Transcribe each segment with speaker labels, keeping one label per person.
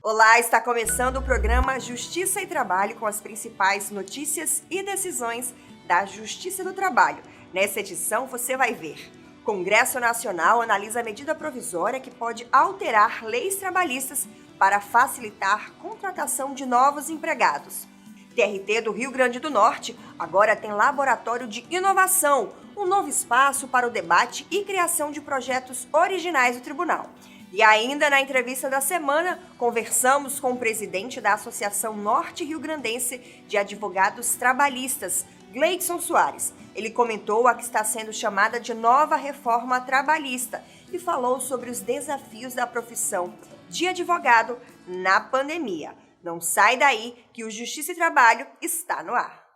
Speaker 1: Olá, está começando o programa Justiça e Trabalho com as principais notícias e decisões da Justiça do Trabalho. Nessa edição você vai ver: Congresso Nacional analisa a medida provisória que pode alterar leis trabalhistas para facilitar a contratação de novos empregados. TRT do Rio Grande do Norte agora tem laboratório de inovação, um novo espaço para o debate e criação de projetos originais do tribunal. E ainda na entrevista da semana, conversamos com o presidente da Associação Norte-Rio-Grandense de Advogados Trabalhistas, Gleidson Soares. Ele comentou a que está sendo chamada de nova reforma trabalhista e falou sobre os desafios da profissão de advogado na pandemia. Não sai daí que o Justiça e Trabalho está no ar.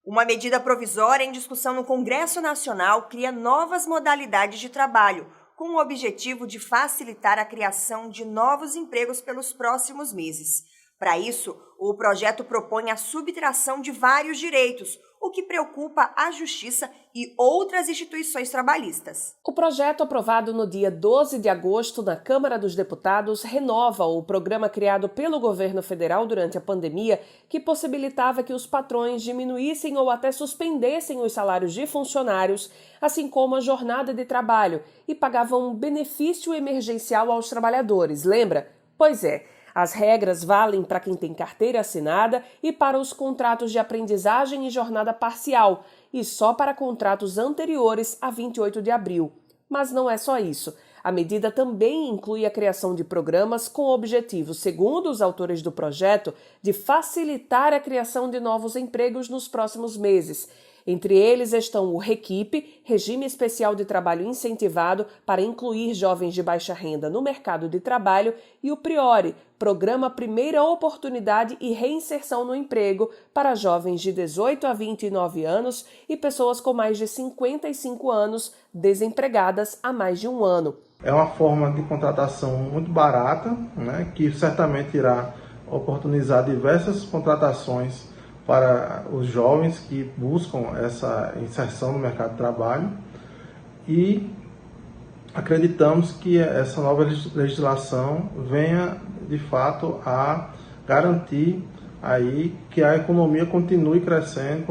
Speaker 1: Uma medida provisória em discussão no Congresso Nacional cria novas modalidades de trabalho, com o objetivo de facilitar a criação de novos empregos pelos próximos meses. Para isso, o projeto propõe a subtração de vários direitos, o que preocupa a Justiça e outras instituições trabalhistas.
Speaker 2: O projeto aprovado no dia 12 de agosto na Câmara dos Deputados renova o programa criado pelo governo federal durante a pandemia, que possibilitava que os patrões diminuíssem ou até suspendessem os salários de funcionários, assim como a jornada de trabalho, e pagavam um benefício emergencial aos trabalhadores, lembra? Pois é. As regras valem para quem tem carteira assinada e para os contratos de aprendizagem e jornada parcial, e só para contratos anteriores a 28 de abril. Mas não é só isso. A medida também inclui a criação de programas com o objetivo, segundo os autores do projeto, de facilitar a criação de novos empregos nos próximos meses. Entre eles estão o REQIP, Regime Especial de Trabalho Incentivado para incluir jovens de baixa renda no mercado de trabalho, e o PRIORE, Programa Primeira Oportunidade e Reinserção no Emprego para jovens de 18 a 29 anos e pessoas com mais de 55 anos desempregadas há mais de um ano.
Speaker 3: É uma forma de contratação muito barata, que certamente irá oportunizar diversas contratações para os jovens que buscam essa inserção no mercado de trabalho, e acreditamos que essa nova legislação venha de fato a garantir aí que a economia continue crescendo,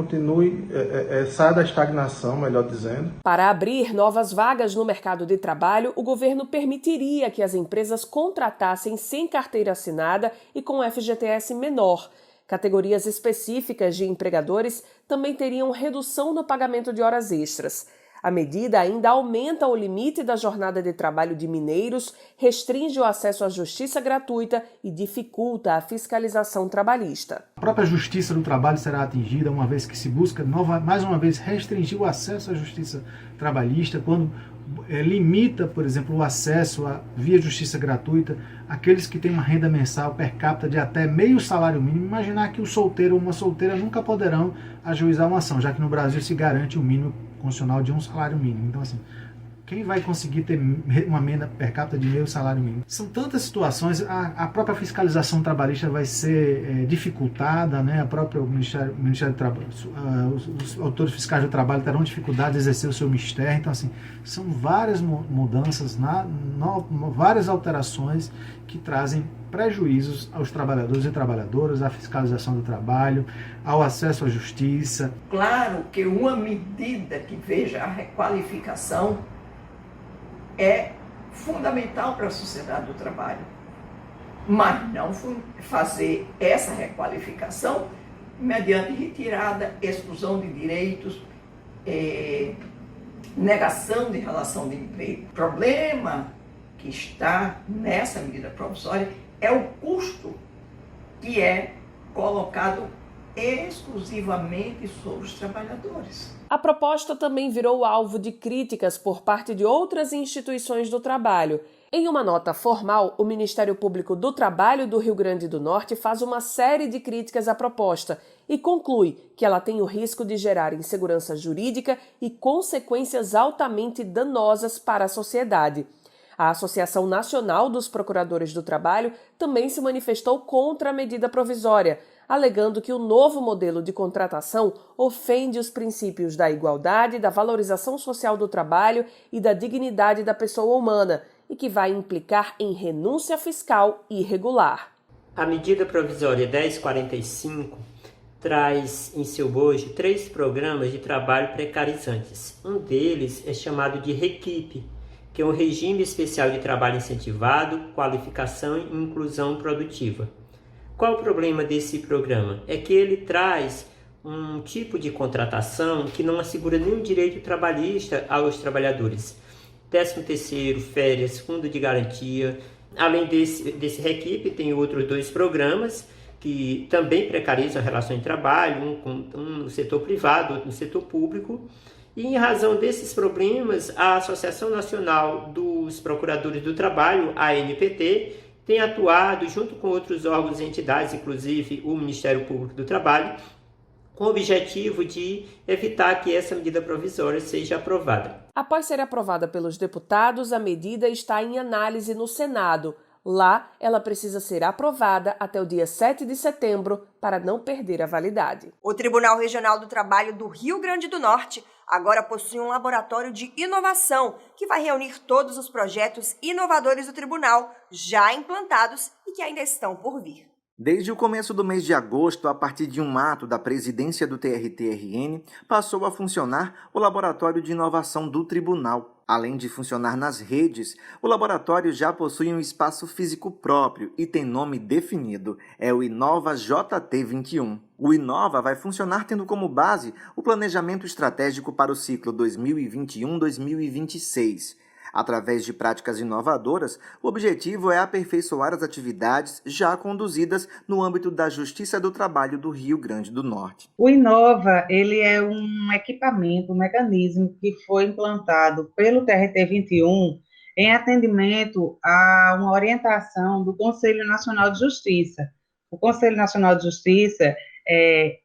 Speaker 3: saia da estagnação, melhor dizendo.
Speaker 2: Para abrir novas vagas no mercado de trabalho, o governo permitiria que as empresas contratassem sem carteira assinada e com FGTS menor. Categorias específicas de empregadores também teriam redução no pagamento de horas extras. A medida ainda aumenta o limite da jornada de trabalho de mineiros, restringe o acesso à justiça gratuita e dificulta a fiscalização trabalhista.
Speaker 4: A própria Justiça do Trabalho será atingida, uma vez que se busca, mais uma vez, restringir o acesso à justiça trabalhista, quando limita, por exemplo, o acesso via justiça gratuita àqueles que têm uma renda mensal per capita de até meio salário mínimo. Imaginar que o solteiro ou uma solteira nunca poderão ajuizar uma ação, já que no Brasil se garante o mínimo constitucional de um salário mínimo. Então, assim, quem vai conseguir ter uma renda per capita de meio salário mínimo? São tantas situações, a própria fiscalização trabalhista vai ser dificultada, a própria Ministério do Trabalho, os autores fiscais do trabalho terão dificuldade de exercer o seu mistério. Então, assim, são várias mudanças, várias alterações que trazem prejuízos aos trabalhadores e trabalhadoras, à fiscalização do trabalho, ao acesso à justiça.
Speaker 5: Claro que uma medida que veja a requalificação é fundamental para a sociedade do trabalho, mas não fazer essa requalificação mediante retirada, exclusão de direitos, negação de relação de emprego. O problema que está nessa medida provisória é o custo que é colocado exclusivamente sobre os trabalhadores.
Speaker 2: A proposta também virou alvo de críticas por parte de outras instituições do trabalho. Em uma nota formal, o Ministério Público do Trabalho do Rio Grande do Norte faz uma série de críticas à proposta e conclui que ela tem o risco de gerar insegurança jurídica e consequências altamente danosas para a sociedade. A Associação Nacional dos Procuradores do Trabalho também se manifestou contra a medida provisória. alegando que o novo modelo de contratação ofende os princípios da igualdade, da valorização social do trabalho e da dignidade da pessoa humana e que vai implicar em renúncia fiscal irregular.
Speaker 6: A medida provisória 1045 traz em seu bojo 3 programas de trabalho precarizantes. Um deles é chamado de REQIP, que é um regime especial de trabalho incentivado, qualificação e inclusão produtiva. Qual o problema desse programa? É que ele traz um tipo de contratação que não assegura nenhum direito trabalhista aos trabalhadores. 13º, férias, fundo de garantia. Além desse REQIP, tem outros 2 programas que também precarizam a relação de trabalho, um no setor privado, outro no setor público. E em razão desses problemas, a Associação Nacional dos Procuradores do Trabalho, a ANPT, tem atuado junto com outros órgãos e entidades, inclusive o Ministério Público do Trabalho, com o objetivo de evitar que essa medida provisória seja aprovada.
Speaker 2: Após ser aprovada pelos deputados, a medida está em análise no Senado. Lá, ela precisa ser aprovada até o dia 7 de setembro para não perder a validade.
Speaker 1: O Tribunal Regional do Trabalho do Rio Grande do Norte agora possui um laboratório de inovação que vai reunir todos os projetos inovadores do tribunal já implantados e que ainda estão por vir.
Speaker 7: Desde o começo do mês de agosto, a partir de um ato da presidência do TRT-RN, passou a funcionar o Laboratório de Inovação do Tribunal. Além de funcionar nas redes, o laboratório já possui um espaço físico próprio e tem nome definido, é o Inova JT21. O Inova vai funcionar tendo como base o planejamento estratégico para o ciclo 2021-2026. Através de práticas inovadoras, o objetivo é aperfeiçoar as atividades já conduzidas no âmbito da Justiça do Trabalho do Rio Grande do Norte.
Speaker 8: O Inova, ele é um equipamento, um mecanismo que foi implantado pelo TRT21 em atendimento a uma orientação do Conselho Nacional de Justiça. O Conselho Nacional de Justiça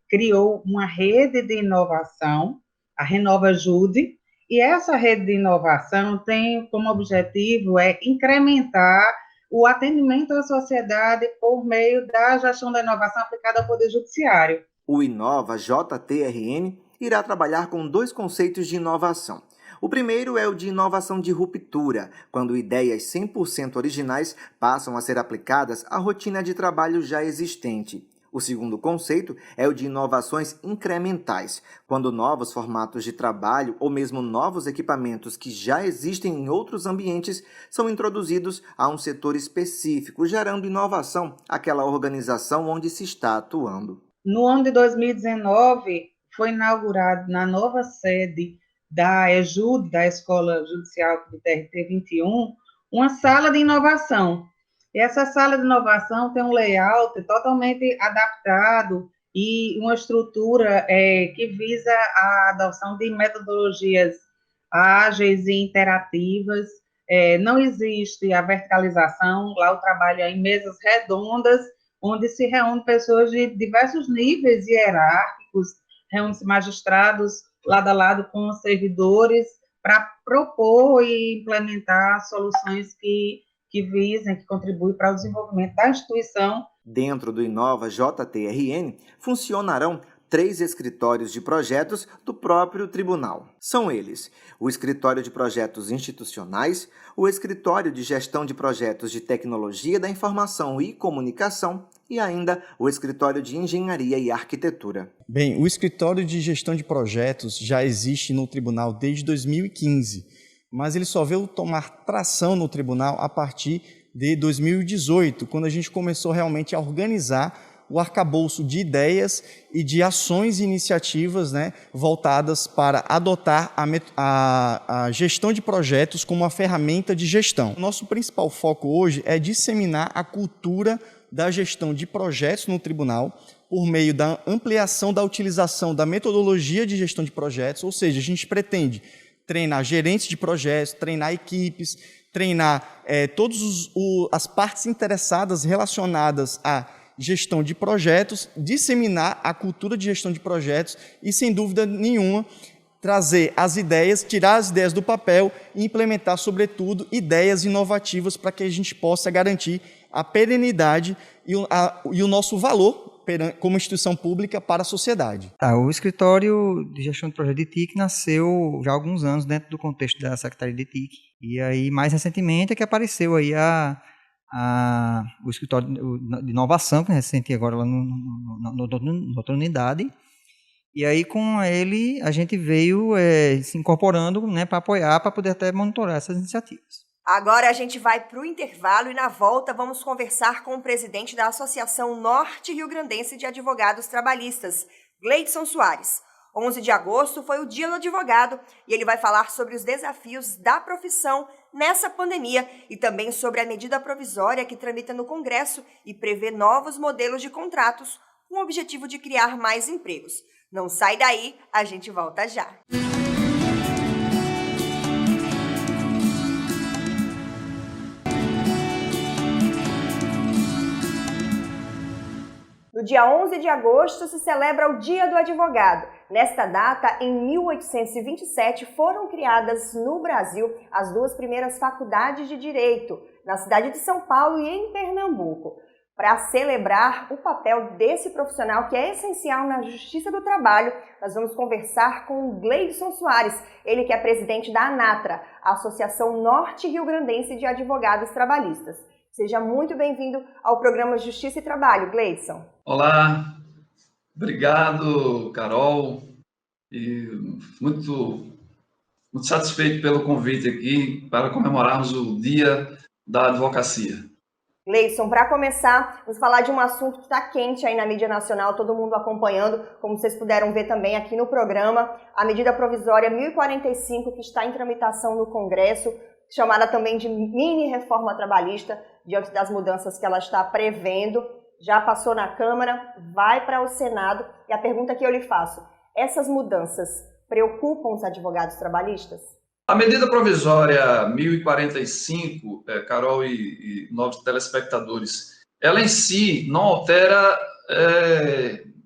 Speaker 8: criou uma rede de inovação, a RenovaJude, e essa rede de inovação tem como objetivo incrementar o atendimento à sociedade por meio da gestão da inovação aplicada ao Poder Judiciário.
Speaker 7: O Inova JTRN irá trabalhar com 2 conceitos de inovação. O primeiro é o de inovação de ruptura, quando ideias 100% originais passam a ser aplicadas à rotina de trabalho já existente. O segundo conceito é o de inovações incrementais, quando novos formatos de trabalho ou mesmo novos equipamentos que já existem em outros ambientes são introduzidos a um setor específico, gerando inovação àquela organização onde se está atuando.
Speaker 8: No ano de 2019, foi inaugurado na nova sede da EJUD, da Escola Judicial do TRT21, uma sala de inovação. E essa sala de inovação tem um layout totalmente adaptado e uma estrutura que visa a adoção de metodologias ágeis e interativas. Não existe a verticalização, lá o trabalho é em mesas redondas, onde se reúnem pessoas de diversos níveis hierárquicos, reúnem-se magistrados lado a lado com os servidores para propor e implementar soluções que visem, que contribuem para o desenvolvimento da instituição.
Speaker 7: Dentro do Inova JTRN funcionarão 3 escritórios de projetos do próprio tribunal. São eles: o Escritório de Projetos Institucionais, o Escritório de Gestão de Projetos de Tecnologia da Informação e Comunicação e ainda o Escritório de Engenharia e Arquitetura.
Speaker 9: Bem, o Escritório de Gestão de Projetos já existe no tribunal desde 2015, mas ele só veio tomar tração no tribunal a partir de 2018, quando a gente começou realmente a organizar o arcabouço de ideias e de ações e iniciativas, voltadas para adotar a gestão de projetos como uma ferramenta de gestão. O nosso principal foco hoje é disseminar a cultura da gestão de projetos no tribunal por meio da ampliação da utilização da metodologia de gestão de projetos, ou seja, a gente pretende treinar gerentes de projetos, treinar equipes, treinar todas as partes interessadas relacionadas à gestão de projetos, disseminar a cultura de gestão de projetos e, sem dúvida nenhuma, trazer as ideias, tirar as ideias do papel e implementar, sobretudo, ideias inovativas para que a gente possa garantir a perenidade e o nosso valor como instituição pública para a sociedade.
Speaker 10: O Escritório de Gestão de Projetos de TIC nasceu já há alguns anos dentro do contexto da Secretaria de TIC. E aí, mais recentemente, é que apareceu aí o Escritório de Inovação, que é recente agora lá na outra unidade. E aí, com ele, a gente veio se incorporando, né, para apoiar, para poder até monitorar essas iniciativas.
Speaker 1: Agora a gente vai para o intervalo e na volta vamos conversar com o presidente da Associação Norte Rio-Grandense de Advogados Trabalhistas, Gleidson Soares. 11 de agosto foi o Dia do Advogado e ele vai falar sobre os desafios da profissão nessa pandemia e também sobre a medida provisória que tramita no Congresso e prevê novos modelos de contratos com o objetivo de criar mais empregos. Não sai daí, a gente volta já. No dia 11 de agosto se celebra o Dia do Advogado. Nesta data, em 1827, foram criadas no Brasil as duas primeiras faculdades de Direito, na cidade de São Paulo e em Pernambuco. Para celebrar o papel desse profissional que é essencial na Justiça do Trabalho, nós vamos conversar com o Gleidson Soares, ele que é presidente da ANATRA, a Associação Norte Rio-Grandense de Advogados Trabalhistas. Seja muito bem-vindo ao programa Justiça e Trabalho, Gleidson.
Speaker 11: Olá, obrigado, Carol, e muito satisfeito pelo convite aqui para comemorarmos o Dia da Advocacia.
Speaker 1: Gleidson, para começar, vamos falar de um assunto que está quente aí na mídia nacional, todo mundo acompanhando, como vocês puderam ver também aqui no programa, a medida provisória 1045, que está em tramitação no Congresso, chamada também de mini-reforma trabalhista, diante das mudanças que ela está prevendo. Já passou na Câmara, vai para o Senado. E a pergunta que eu lhe faço, essas mudanças preocupam os advogados trabalhistas?
Speaker 11: A medida provisória 1045, Carol e novos telespectadores, ela em si não altera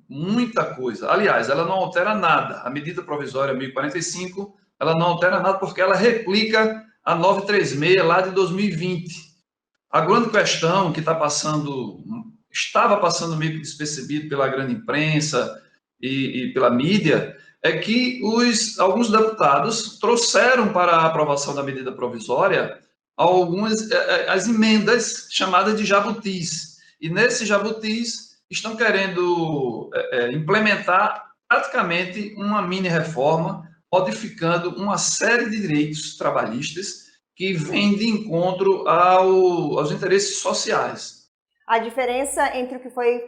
Speaker 11: muita coisa. Aliás, ela não altera nada. A medida provisória 1045, ela não altera nada porque ela replica a 936 lá de 2020. A grande questão que estava passando meio que despercebido pela grande imprensa e pela mídia, é que alguns deputados trouxeram para a aprovação da medida provisória as emendas chamadas de jabutis. E nesses jabutis estão querendo implementar praticamente uma mini-reforma, modificando uma série de direitos trabalhistas que vêm de encontro aos interesses sociais.
Speaker 1: A diferença entre o que foi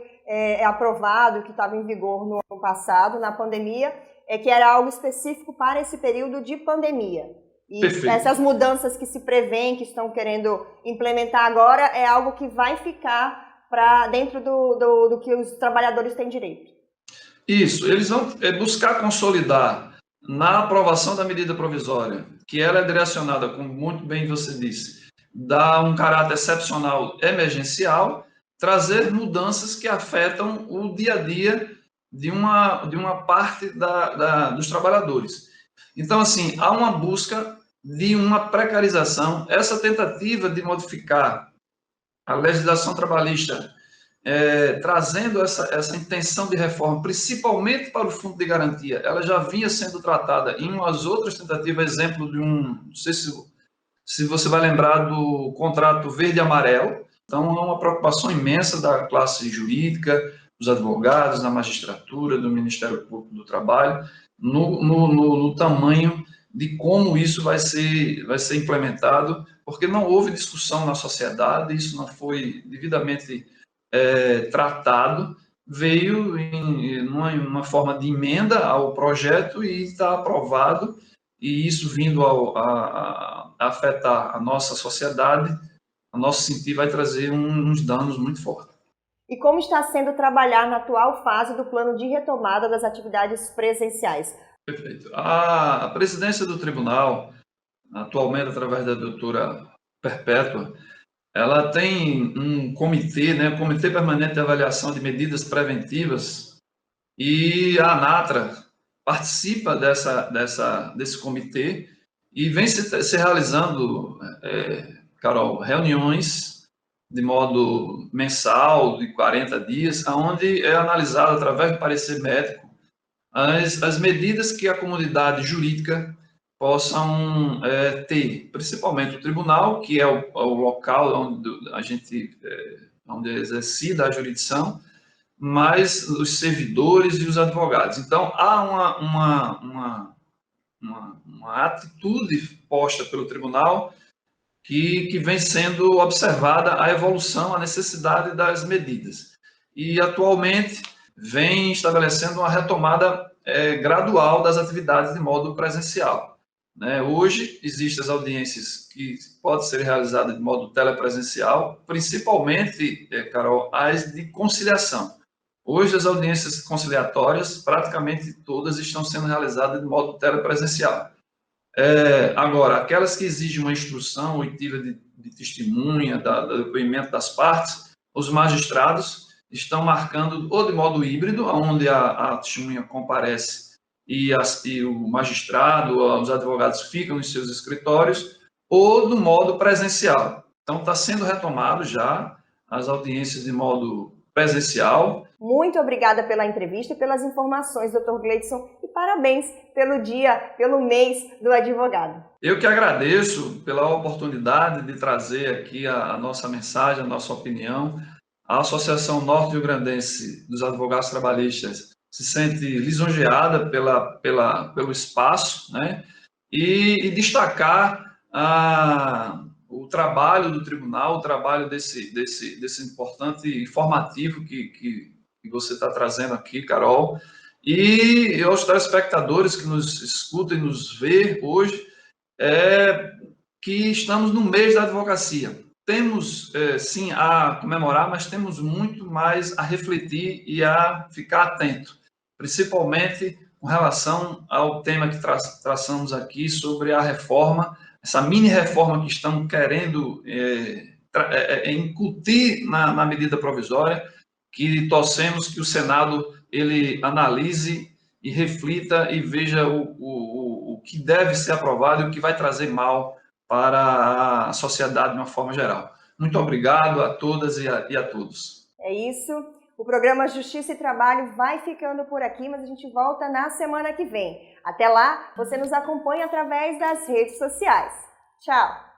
Speaker 1: aprovado, o que estava em vigor no ano passado, na pandemia, é que era algo específico para esse período de pandemia. E
Speaker 11: Perfeito.
Speaker 1: Essas mudanças que se prevêem, que estão querendo implementar agora, é algo que vai ficar dentro do que os trabalhadores têm direito.
Speaker 11: Isso, eles vão buscar consolidar na aprovação da medida provisória, que ela é direcionada, como muito bem você disse, dá um caráter excepcional emergencial, trazer mudanças que afetam o dia a dia de uma parte dos trabalhadores. Então, assim, há uma busca de uma precarização. Essa tentativa de modificar a legislação trabalhista, trazendo essa intenção de reforma, principalmente para o Fundo de Garantia, ela já vinha sendo tratada em umas outras tentativas, exemplo de não sei se você vai lembrar do contrato verde e amarelo. Então, é uma preocupação imensa da classe jurídica, dos advogados, da magistratura, do Ministério Público do Trabalho, no tamanho de como isso vai ser implementado, porque não houve discussão na sociedade, isso não foi devidamente tratado, veio numa forma de emenda ao projeto e está aprovado, e isso vindo a afetar a nossa sociedade, a nosso sentido, vai trazer uns danos muito fortes.
Speaker 1: E como está sendo trabalhar na atual fase do plano de retomada das atividades presenciais?
Speaker 11: Perfeito. A presidência do tribunal, atualmente através da doutora Perpétua, ela tem um comitê, né, Comitê Permanente de Avaliação de Medidas Preventivas, e a ANATRA participa desse comitê e vem se realizando, Carol, reuniões de modo mensal, de 40 dias, onde é analisado, através do parecer médico, as medidas que a comunidade jurídica possam ter, principalmente o tribunal, que é o local onde a gente onde exercida a jurisdição, mas os servidores e os advogados. Então, há uma atitude posta pelo tribunal que vem sendo observada a evolução, a necessidade das medidas. E, atualmente, vem estabelecendo uma retomada gradual das atividades de modo presencial. Hoje, existem as audiências que podem ser realizadas de modo telepresencial, principalmente, Carol, as de conciliação. Hoje, as audiências conciliatórias, praticamente todas, estão sendo realizadas de modo telepresencial. Agora, aquelas que exigem uma instrução, oitiva de testemunha, do depoimento das partes, os magistrados estão marcando ou de modo híbrido, onde a testemunha comparece e o magistrado, os advogados ficam nos seus escritórios, ou do modo presencial. Então, está sendo retomado já as audiências de modo presencial.
Speaker 1: Muito obrigada pela entrevista e pelas informações, Dr. Gleidson, e parabéns pelo dia, pelo mês do advogado.
Speaker 11: Eu que agradeço pela oportunidade de trazer aqui a nossa mensagem, a nossa opinião. A Associação Norte-Rio-Grandense dos Advogados Trabalhistas se sente lisonjeada pelo espaço, né? E destacar o trabalho do tribunal, o trabalho desse importante informativo que você está trazendo aqui, Carol, e aos telespectadores que nos escutam e nos vê hoje, que estamos no mês da advocacia. Temos, sim, a comemorar, mas temos muito mais a refletir e a ficar atento, principalmente com relação ao tema que traçamos aqui sobre a reforma, essa mini-reforma que estão querendo incutir na medida provisória, que torcemos que o Senado ele analise e reflita e veja o que deve ser aprovado e o que vai trazer mal para a sociedade de uma forma geral. Muito obrigado a todas e a todos.
Speaker 1: É isso. O programa Justiça e Trabalho vai ficando por aqui, mas a gente volta na semana que vem. Até lá, você nos acompanha através das redes sociais. Tchau!